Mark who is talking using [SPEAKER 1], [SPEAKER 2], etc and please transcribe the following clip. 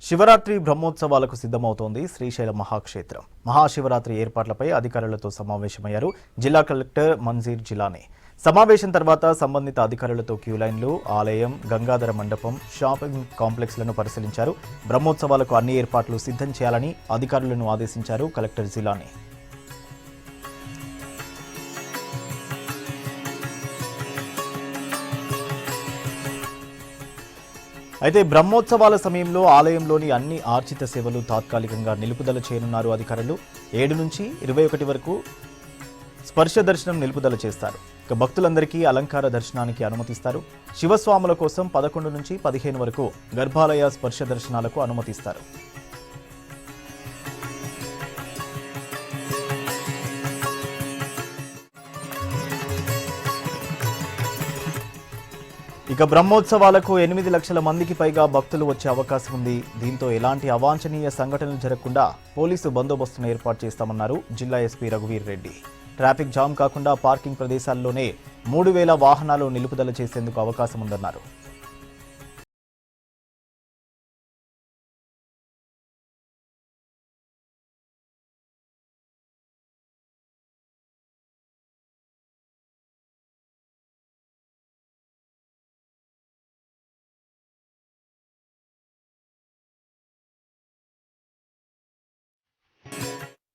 [SPEAKER 1] శివరాత్రి బ్రహ్మోత్సవాలకు సిద్ధమవుతోంది శ్రీశైలం మహాక్షేత్రం. మహాశివరాత్రి ఏర్పాట్లపై అధికారులతో సమావేశమయ్యారు జిల్లా కలెక్టర్ మంజీర్ జిలానీ. సమావేశం తర్వాత సంబంధిత అధికారులతో క్యూలైన్లు, ఆలయం, గంగాధర మండపం, షాపింగ్ కాంప్లెక్స్లను పరిశీలించారు. బ్రహ్మోత్సవాలకు అన్ని ఏర్పాట్లు సిద్ధం చేయాలని అధికారులను ఆదేశించారు కలెక్టర్ జిలానీ. అయితే బ్రహ్మోత్సవాల సమయంలో ఆలయంలోని అన్ని ఆర్జిత సేవలు తాత్కాలికంగా నిలుపుదల చేయనున్నారు అధికారులు. 7 నుంచి 21 వరకు స్పర్శ దర్శనం నిలుపుదల చేస్తారు. ఇక భక్తులందరికీ అలంకార దర్శనానికి అనుమతిస్తారు. శివస్వాముల కోసం 11 నుంచి 15 వరకు గర్భాలయ స్పర్శ దర్శనాలకు అనుమతిస్తారు. ఇక బ్రహ్మోత్సవాలకు 8 లక్షల మందికి పైగా భక్తులు వచ్చే అవకాశం ఉంది. దీంతో ఎలాంటి అవాంఛనీయ సంఘటనలు జరగకుండా పోలీసు బందోబస్తును ఏర్పాటు చేస్తామన్నారు జిల్లా ఎస్పీ రఘువీర్ రెడ్డి. ట్రాఫిక్ జామ్ కాకుండా పార్కింగ్ ప్రదేశాల్లోనే 3000 వాహనాలు నిలుపుదల చేసేందుకు అవకాశం ఉందన్నారు.